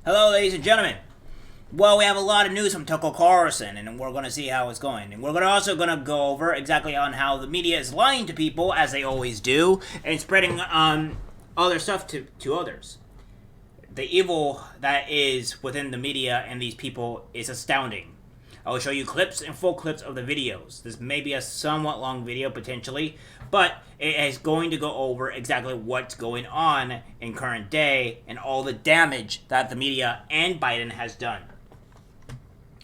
Hello, ladies and gentlemen. Well, we have a lot of news from Tucker Carlson, and we're going to see how it's going. And we're also going to go over exactly on how the media is lying to people, as they always do, and spreading other stuff to others. The evil that is within the media and these people is astounding. I will show you clips and full clips of the videos. This may be a somewhat long video, potentially, but it is going to go over exactly what's going on in current day and all the damage that the media and Biden has done.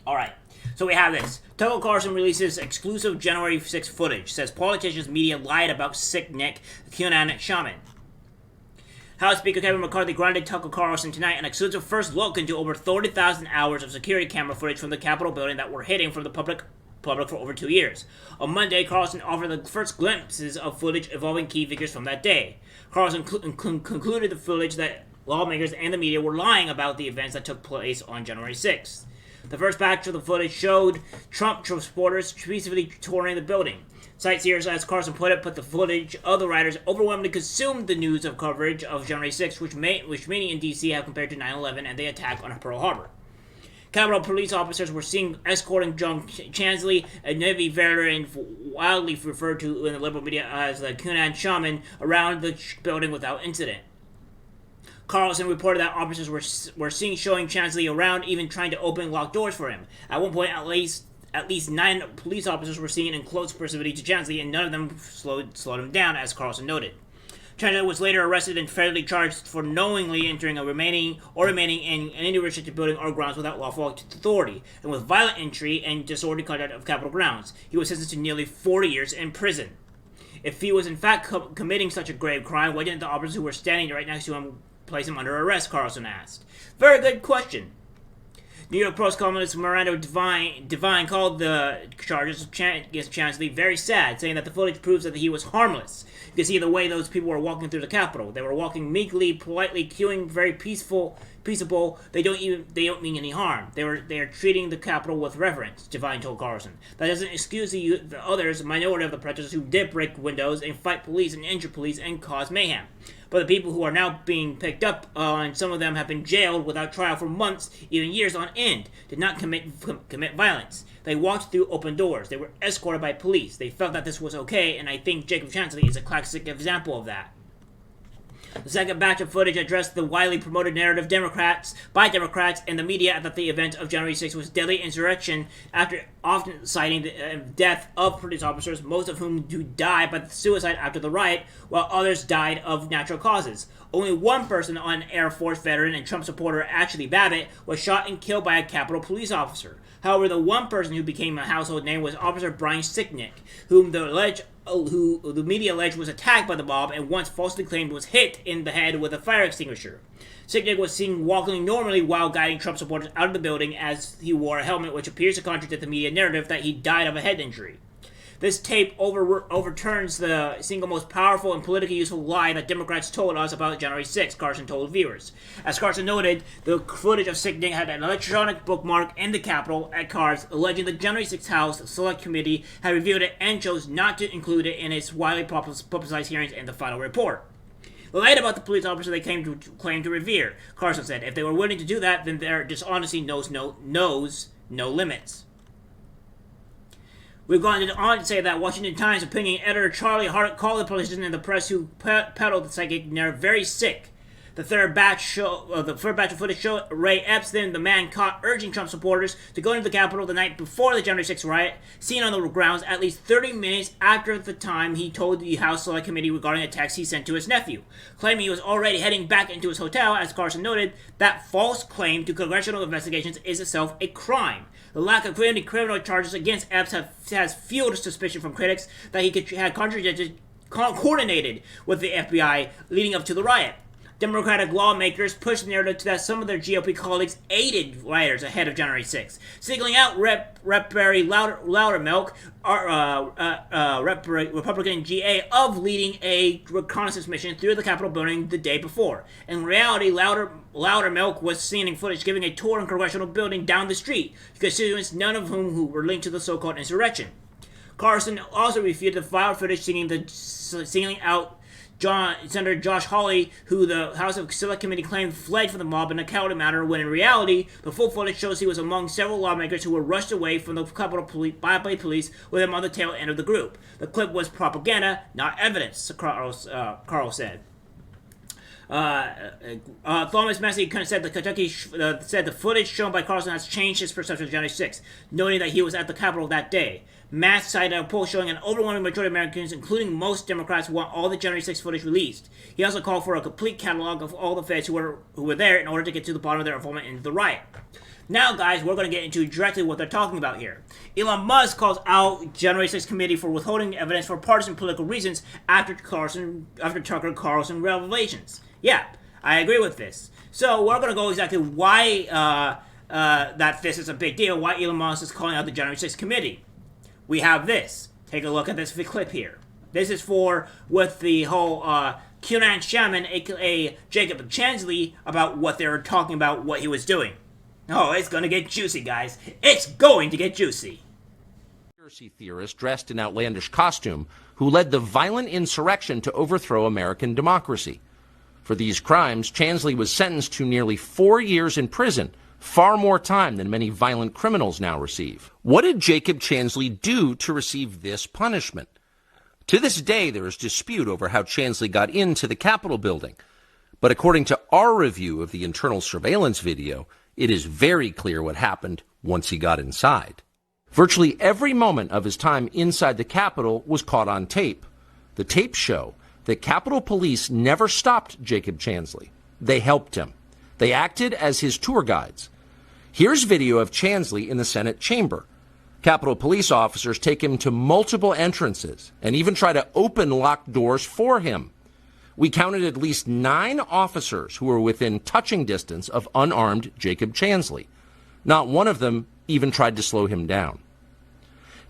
Alright, so we have this. Tucker Carlson releases exclusive January 6 footage. Says politicians' media lied about sicknick, QAnon shaman. House Speaker Kevin McCarthy granted Tucker Carlson tonight an exclusive first look into over 30,000 hours of security camera footage from the Capitol building that were hidden from the public for over 2 years. On Monday, Carlson offered the first glimpses of footage involving key figures from that day. Carlson concluded the footage that lawmakers and the media were lying about the events that took place on January 6th. The first batch of the footage showed Trump supporters peacefully touring the building. Sightseers, as Carlson put it, put the footage of the rioters overwhelmingly consumed the news of coverage of January 6th, which many in D.C. have compared to 9/11 and the attack on Pearl Harbor. Capitol police officers were seen escorting John Chansley, a Navy veteran wildly referred to in the liberal media as the QAnon shaman, around the building without incident. Carlson reported that officers were seen showing Chansley around, even trying to open locked doors for him. At one point, at least 9 police officers were seen in close proximity to Chansley, and none of them slowed him down, as Carlson noted. Chansley was later arrested and federally charged for knowingly entering remaining in any restricted building or grounds without lawful authority, and with violent entry and disorderly conduct of Capitol grounds. He was sentenced to nearly 40 years in prison. If he was in fact committing such a grave crime, why didn't the officers who were standing right next to him place him under arrest? Carlson asked. Very good question. New York Post columnist Miranda Devine called the charges against Chansley very sad, saying that the footage proves that he was harmless. You can see the way those people were walking through the Capitol. They were walking meekly, politely, queuing, very peaceable. They don't mean any harm. They are treating the Capitol with reverence, Devine told Carlson. That doesn't excuse the others, minority of the protesters who did break windows and fight police and injure police and cause mayhem. But the people who are now being picked up, and some of them have been jailed without trial for months, even years on end, did not commit violence. They walked through open doors. They were escorted by police. They felt that this was okay, and I think Jacob Chansley is a classic example of that. The second batch of footage addressed the widely promoted narrative by Democrats and the media that the event of January 6th was deadly insurrection, after often citing the death of police officers, most of whom died by suicide after the riot, while others died of natural causes. Only one person, an Air Force veteran and Trump supporter Ashley Babbitt, was shot and killed by a Capitol police officer. However, the one person who became a household name was Officer Brian Sicknick, whom the media alleged was attacked by the mob and once falsely claimed was hit in the head with a fire extinguisher. Sicknick was seen walking normally while guiding Trump supporters out of the building, as he wore a helmet, which appears to contradict the media narrative that he died of a head injury. This tape overturns the single most powerful and politically useful lie that Democrats told us about January 6th, Carlson told viewers. As Carlson noted, the footage of Sicknick had an electronic bookmark in the Capitol at cards, alleging the January 6th House Select Committee had reviewed it and chose not to include it in its widely publicized hearings in the final report. They lied about the police officer they claim to revere, Carlson said. If they were willing to do that, then their dishonesty knows no limits. We've gone on to say that Washington Times opinion editor Charlie Hart called the politicians in the press who peddled the psychic narrative very sick. The third batch of footage showed Ray Epstein, the man caught urging Trump supporters to go into the Capitol the night before the January 6th riot, seen on the grounds at least 30 minutes after the time he told the House Select Committee regarding a text he sent to his nephew, claiming he was already heading back into his hotel. As Carlson noted, that false claim to congressional investigations is itself a crime. The lack of criminal charges against Epps has fueled suspicion from critics that he had coordinated with the FBI leading up to the riot. Democratic lawmakers pushed the narrative that some of their GOP colleagues aided rioters ahead of January 6th, singling out Rep. Barry Loudermilk, Republican GA, of leading a reconnaissance mission through the Capitol building the day before. In reality, Loudermilk was seen in footage giving a tour in a congressional building down the street, constituents none of whom were linked to the so-called insurrection. Carlson also refuted the filed footage singling out Senator Josh Hawley, who the House Select Committee claimed fled from the mob in a cowardly manner, when in reality, the full footage shows he was among several lawmakers who were rushed away from the Capitol by police with him on the tail end of the group. The clip was propaganda, not evidence, Carl said. Thomas Massey said said the footage shown by Carlson has changed his perception of January 6th, noting that he was at the Capitol that day. Mass cited a poll showing an overwhelming majority of Americans, including most Democrats, want all the January 6th footage released. He also called for a complete catalog of all the feds who were there in order to get to the bottom of their involvement in the riot. Now, guys, we're going to get into directly what they're talking about here. Elon Musk calls out January 6th committee for withholding evidence for partisan political reasons after Tucker Carlson revelations. Yeah, I agree with this. So we're going to go exactly why that this is a big deal, why Elon Musk is calling out the January 6th committee. We have this. Take a look at this clip here. This is with the whole QAnon shaman, aka Jacob Chansley, about what they were talking about, what he was doing. Oh, it's going to get juicy, guys. It's going to get juicy. Conspiracy theorist dressed in outlandish costume who led the violent insurrection to overthrow American democracy. For these crimes, Chansley was sentenced to nearly 4 years in prison, far more time than many violent criminals now receive. What did Jacob Chansley do to receive this punishment? To this day, there is dispute over how Chansley got into the Capitol building. But according to our review of the internal surveillance video, it is very clear what happened once he got inside. Virtually every moment of his time inside the Capitol was caught on tape. The tapes show that Capitol Police never stopped Jacob Chansley. They helped him. They acted as his tour guides. Here's video of Chansley in the Senate chamber. Capitol Police officers take him to multiple entrances and even try to open locked doors for him. We counted at least 9 officers who were within touching distance of unarmed Jacob Chansley. Not one of them even tried to slow him down.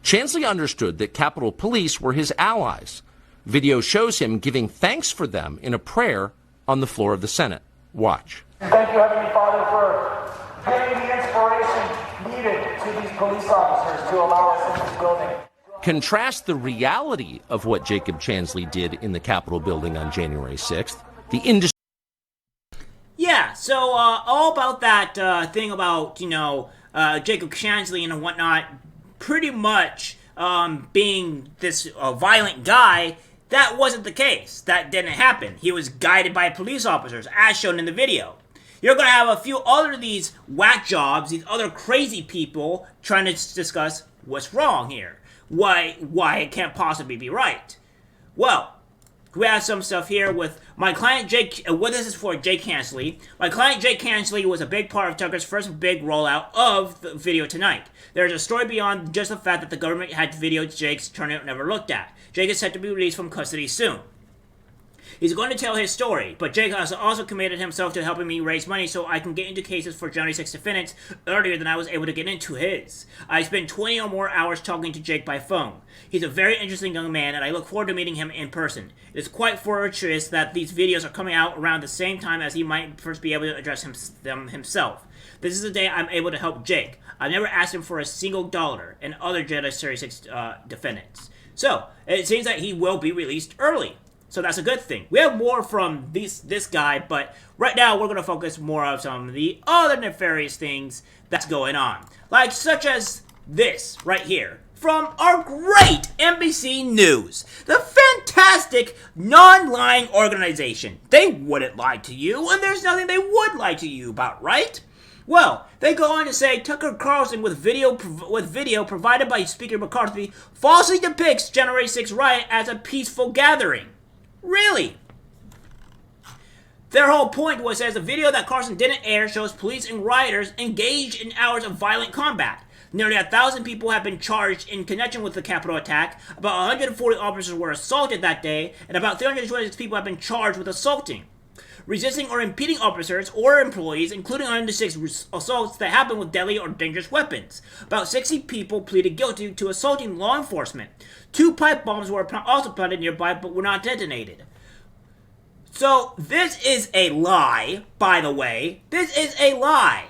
Chansley understood that Capitol Police were his allies. Video shows him giving thanks for them in a prayer on the floor of the Senate. Watch. Thank you, Heavenly Father, for giving the inspiration needed to these police officers to allow us in this building. Contrast the reality of what Jacob Chansley did in the Capitol building on January 6th. Yeah, so all about that thing about, Jacob Chansley and whatnot, pretty much being this violent guy. That wasn't the case. That didn't happen. He was guided by police officers, as shown in the video. You're going to have a few other of these whack jobs, these other crazy people trying to discuss what's wrong here. Why it can't possibly be right. Well, we have some stuff here with my client Jake. What this is for Jake Chansley. My client Jake Chansley was a big part of Tucker's first big rollout of the video tonight. There's a story beyond just the fact that the government had videoed Jake's turnout never looked at. Jake is set to be released from custody soon. He's going to tell his story, but Jake has also committed himself to helping me raise money so I can get into cases for January 6 defendants earlier than I was able to get into his. I spent 20 or more hours talking to Jake by phone. He's a very interesting young man, and I look forward to meeting him in person. It is quite fortuitous that these videos are coming out around the same time as he might first be able to address them himself. This is the day I'm able to help Jake. I've never asked him for a single dollar, and other January 6 defendants. So, it seems that he will be released early. So that's a good thing. We have more from this guy, but right now we're going to focus more on some of the other nefarious things that's going on. Like such as this right here from our great NBC News. The fantastic non-lying organization. They wouldn't lie to you, and there's nothing they would lie to you about, right? Well, they go on to say Tucker Carlson with video provided by Speaker McCarthy falsely depicts January 6 riot as a peaceful gathering. Really? Their whole point was as a video that Carlson didn't air shows police and rioters engaged in hours of violent combat. Nearly 1,000 people have been charged in connection with the Capitol attack. About 140 officers were assaulted that day, and about 326 people have been charged with assaulting, resisting or impeding officers or employees, including 106 assaults that happened with deadly or dangerous weapons. About 60 people pleaded guilty to assaulting law enforcement. 2 pipe bombs were also planted nearby but were not detonated. So, this is a lie, by the way. This is a lie.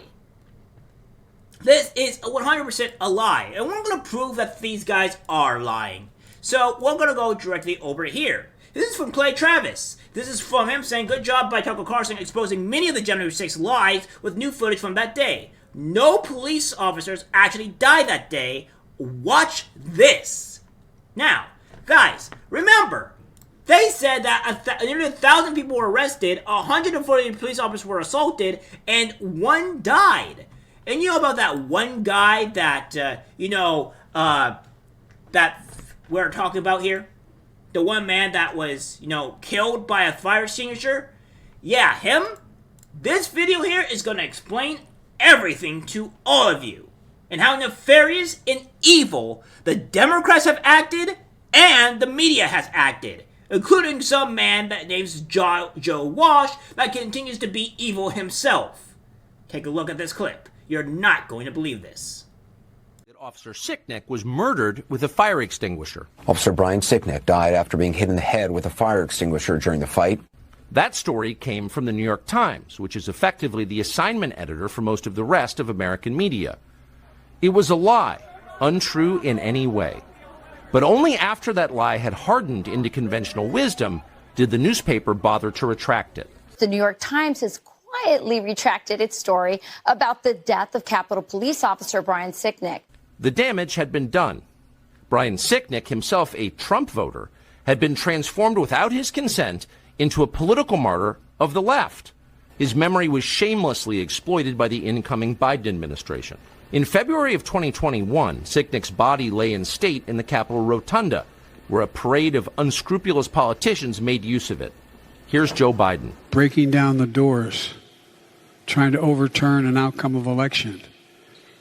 This is 100% a lie. And we're going to prove that these guys are lying. So, we're going to go directly over here. This is from Clay Travis. This is from him saying, good job by Tucker Carlson exposing many of the January 6th lies with new footage from that day. No police officers actually died that day. Watch this. Now, guys, remember, they said that nearly 1,000 people were arrested, 140 police officers were assaulted, and one died. And you know about that one guy that, that we're talking about here? The one man that was, killed by a fire extinguisher? Yeah, him? This video here is going to explain everything to all of you. And how nefarious and evil the Democrats have acted and the media has acted. Including some man that names Joe Walsh that continues to be evil himself. Take a look at this clip. You're not going to believe this. Officer Sicknick was murdered with a fire extinguisher. Officer Brian Sicknick died after being hit in the head with a fire extinguisher during the fight. That story came from the New York Times, which is effectively the assignment editor for most of the rest of American media. It was a lie, untrue in any way. But only after that lie had hardened into conventional wisdom did the newspaper bother to retract it. The New York Times has quietly retracted its story about the death of Capitol Police Officer Brian Sicknick. The damage had been done. Brian Sicknick, himself a Trump voter, had been transformed without his consent into a political martyr of the left. His memory was shamelessly exploited by the incoming Biden administration. In February of 2021, Sicknick's body lay in state in the Capitol Rotunda, where a parade of unscrupulous politicians made use of it. Here's Joe Biden. Breaking down the doors, trying to overturn an outcome of election,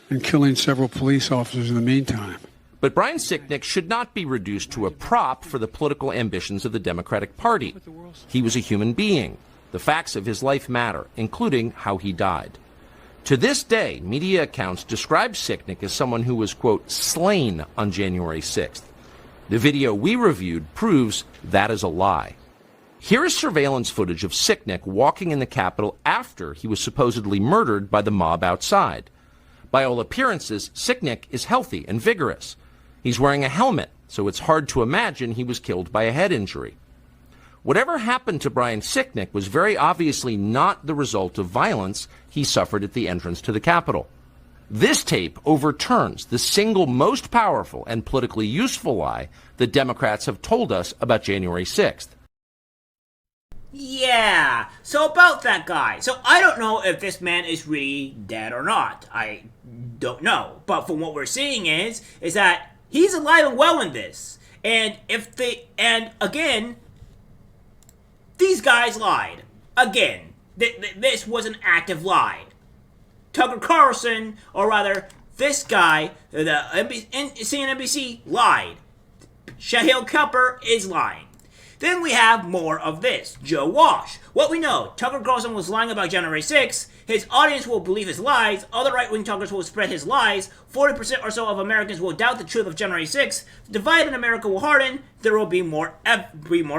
and killing several police officers in the meantime. But Brian Sicknick should not be reduced to a prop for the political ambitions of the Democratic Party. He was a human being. The facts of his life matter, including how he died. To this day, media accounts describe Sicknick as someone who was, quote, slain on January 6th. The video we reviewed proves that is a lie. Here is surveillance footage of Sicknick walking in the Capitol after he was supposedly murdered by the mob outside. By all appearances, Sicknick is healthy and vigorous. He's wearing a helmet, so it's hard to imagine he was killed by a head injury. Whatever happened to Brian Sicknick was very obviously not the result of violence he suffered at the entrance to the Capitol. This tape overturns the single most powerful and politically useful lie the Democrats have told us about January 6th. Yeah, so about that guy. So I don't know if this man is really dead or not. I don't know. But from what we're seeing is that he's alive and well in this. And again, these guys lied. Again, this was an active lie. Tucker Carlson, or rather, this guy, the CNBC lied. Shahil Kepper is lying. Then we have more of this. Joe Walsh. What we know, Tucker Carlson was lying about January 6th. His audience will believe his lies. Other right-wing talkers will spread his lies. 40% or so of Americans will doubt the truth of January 6th. The divide in America will harden. There will be more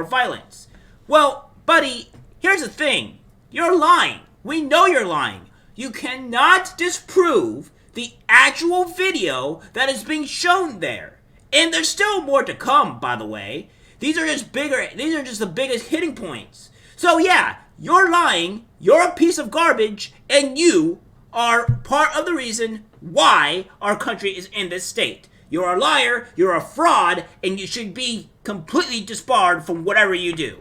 violence. Well, buddy, here's the thing. You're lying. We know you're lying. You cannot disprove the actual video that is being shown there. And there's still more to come, by the way. These are just the biggest hitting points. So yeah, you're lying, you're a piece of garbage, and you are part of the reason why our country is in this state. You're a liar, you're a fraud, and you should be completely disbarred from whatever you do.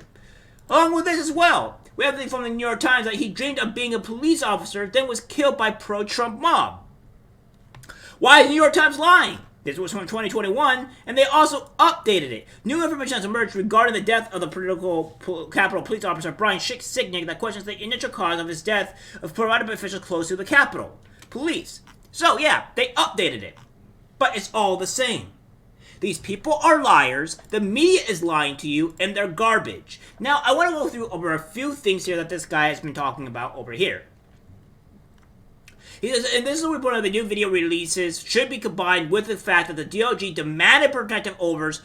Along with this as well, we have the from the New York Times that he dreamed of being a police officer, then was killed by pro-Trump mob. Why is the New York Times lying? This was from 2021, and they also updated it. New information has emerged regarding the death of the Capitol Police Officer Brian Sicknick that questions the initial cause of his death provided by officials close to the Capitol Police. So yeah, they updated it. But it's all the same. These people are liars, the media is lying to you, and they're garbage. Now, I want to go through over a few things here that this guy has been talking about over here. He says, and this is a report of the new video releases should be combined with the fact that the DOJ demanded protective orders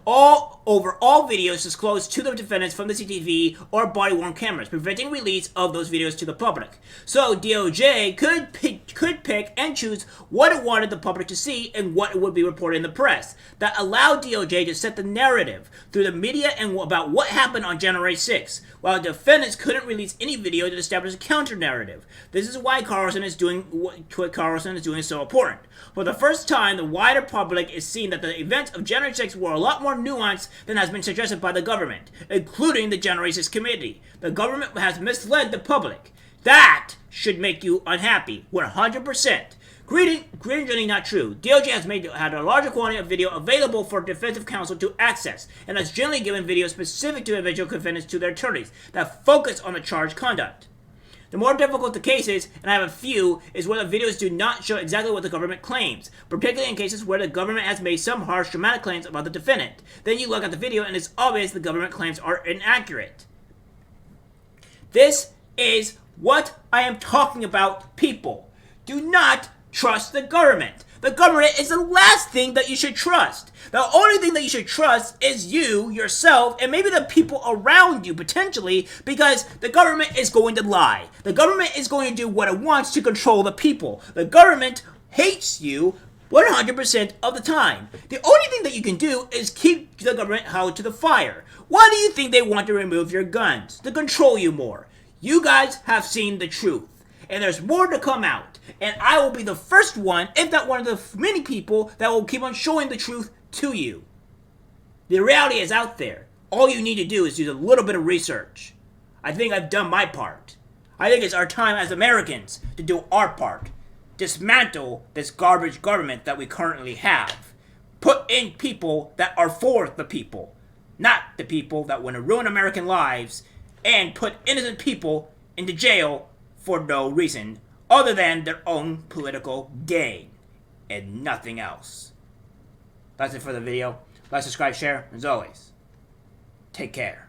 all over all videos disclosed to the defendants from the CCTV or body-worn cameras, preventing release of those videos to the public. So DOJ could could pick and choose what it wanted the public to see and what it would be reported in the press. That allowed DOJ to set the narrative through the media and about what happened on January 6th, while defendants couldn't release any video to establish a counter-narrative. This is why Carlson is doing what Carlson is doing is so important. For the first time, the wider public is seeing that the events of January 6th were a lot more nuanced than has been suggested by the government, including the January 6th committee. The government has misled the public. That should make you unhappy, 100%. Generally not true. DOJ has had a larger quantity of video available for defensive counsel to access, and has generally given video specific to individual defendants to their attorneys that focus on the charged conduct. The more difficult the case is, and I have a few, is where the videos do not show exactly what the government claims, particularly in cases where the government has made some harsh, dramatic claims about the defendant. Then you look at the video and it's obvious the government claims are inaccurate. This is what I am talking about, people. Do not trust the government. The government is the last thing that you should trust. The only thing that you should trust is you, yourself, and maybe the people around you, potentially, because the government is going to lie. The government is going to do what it wants to control the people. The government hates you 100% of the time. The only thing that you can do is keep the government held to the fire. Why do you think they want to remove your guns? To control you more. You guys have seen the truth. And there's more to come out. And I will be the first one, if not one of the many people, that will keep on showing the truth to you. The reality is out there. All you need to do is do a little bit of research. I think I've done my part. I think it's our time as Americans to do our part. Dismantle this garbage government that we currently have. Put in people that are for the people. Not the people that want to ruin American lives and put innocent people into jail for no reason other than their own political gain and nothing else. That's it for the video. Like, subscribe, share, as always. Take care.